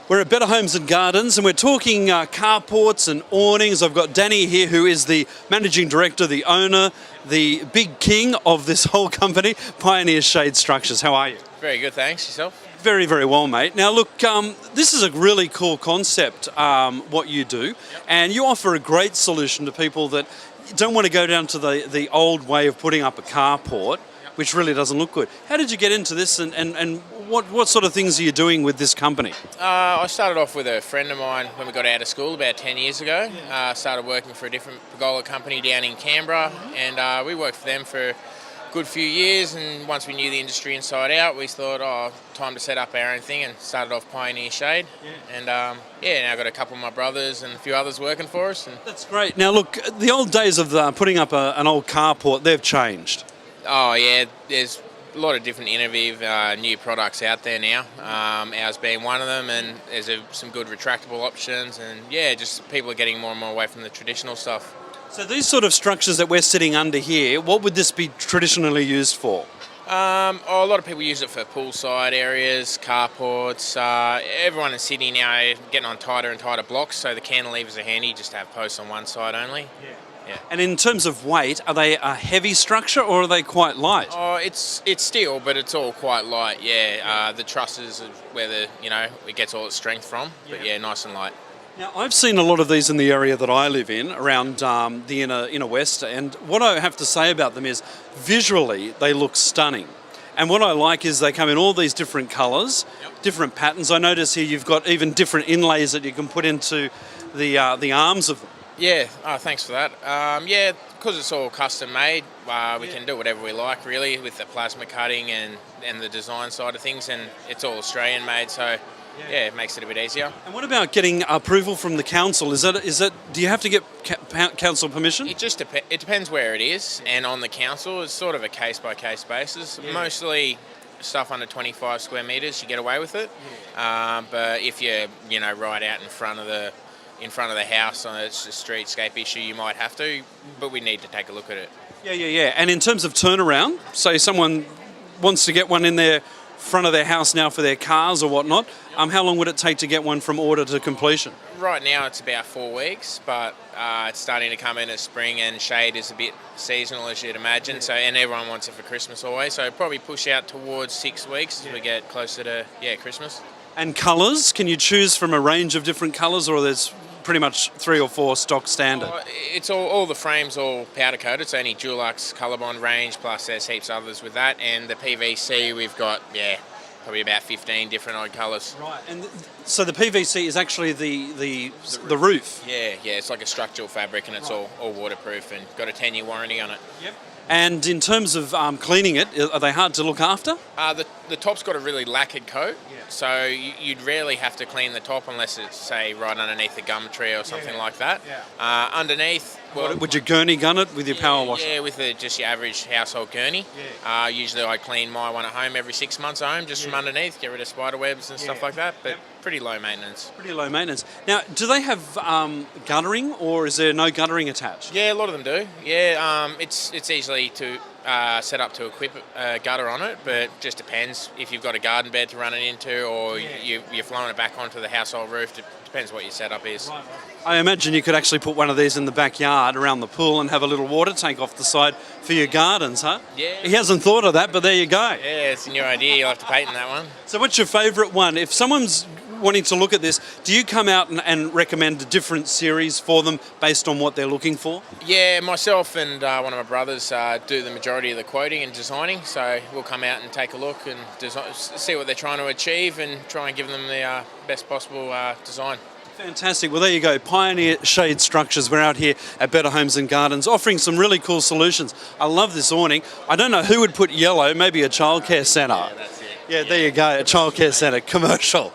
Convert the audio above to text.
We're at Better Homes and Gardens and we're talking carports and awnings. I've got Danny here, who is the managing director, the owner, the big king of this whole company, Pioneer Shade Structures. How are you? Very good, thanks. Yourself? Very, very well, mate. Now look, this is a really cool concept, what you do, and you offer a great solution to people that don't want to go down to the old way of putting up a carport, which really doesn't look good. How did you get into this, and what sort of things are you doing with this company? I started off with a friend of mine when we got out of school about 10 years ago. Started working for a different pergola company down in Canberra, and we worked for them for a good few years, and once we knew the industry inside out, we thought, time to set up our own thing, and started off Pioneer Shade. And now I've got a couple of my brothers and a few others working for us. And that's great. Now look, the old days of putting up an old carport, they've changed. Oh yeah, there's a lot of different innovative new products out there now, ours being one of them, and there's some good retractable options, and just people are getting more and more away from the traditional stuff. So these sort of structures that we're sitting under here, what would this be traditionally used for? A lot of people use it for poolside areas, carports. Everyone in Sydney now are getting on tighter and tighter blocks, so the cantilevers are handy just to have posts on one side only. Yeah. And in terms of weight, are they a heavy structure or are they quite light? Oh, it's steel, but it's all quite light. The trusses are where it gets all its strength from. But nice and light. Now, I've seen a lot of these in the area that I live in, around the inner west, and what I have to say about them is visually they look stunning. And what I like is they come in all these different colours, different patterns. I notice here you've got even different inlays that you can put into the arms of them. Yeah, thanks for that. Because it's all custom made, we can do whatever we like really with the plasma cutting and the design side of things, and it's all Australian made, so it makes it a bit easier. And what about getting approval from the council? Is that do you have to get council permission? It just it depends where it is, and on the council it's sort of a case by case basis. Mostly stuff under 25 square metres you get away with it, but if you're right out in front of the house on it's a streetscape issue, you might have to, but we need to take a look at it. Yeah. And in terms of turnaround, say someone wants to get one in their front of their house now for their cars or whatnot, how long would it take to get one from order to completion? Right now it's about 4 weeks, but it's starting to come in as spring, and shade is a bit seasonal, as you'd imagine, and everyone wants it for Christmas always, so probably push out towards 6 weeks as we get closer to Christmas. And colours, can you choose from a range of different colours, or there's pretty much 3 or 4 stock standard? It's all the frames all powder coated. It's only Dulux Colorbond range, plus there's heaps others with that, and the PVC we've got probably about 15 different odd colours. Right, and so the PVC is actually the roof. Yeah, it's like a structural fabric, and it's all waterproof and got a 10-year warranty on it. Yep. And in terms of cleaning it, are they hard to look after? The top's got a really lacquered coat, so you'd rarely have to clean the top unless it's, say, right underneath a gum tree or something like that. Underneath... Would you gurney gun it with your power washer? Yeah, with just your average household gurney. Usually I clean my one at home every 6 months at home, just from underneath, get rid of spider webs and stuff like that, but pretty low maintenance. Pretty low maintenance. Now, do they have guttering, or is there no guttering attached? Yeah, a lot of them do. It's easily to set up to equip a gutter on it, but just depends if you've got a garden bed to run it into, or you're flowing it back onto the household roof. It depends what your setup is. Right. I imagine you could actually put one of these in the backyard around the pool and have a little water tank off the side for your gardens, huh? Yeah. He hasn't thought of that, but there you go. Yeah, it's a new idea. You'll have to patent that one. So what's your favourite one? If someone's wanting to look at this, do you come out and recommend a different series for them based on what they're looking for? Yeah, myself and one of my brothers do the majority of the quoting and designing, so we'll come out and take a look and see what they're trying to achieve and try and give them the best possible design. Fantastic. Well, there you go. Pioneer Shade Structures. We're out here at Better Homes and Gardens offering some really cool solutions. I love this awning. I don't know who would put yellow, maybe a childcare centre. Yeah, that's it. Yeah, there you go, a childcare centre, commercial.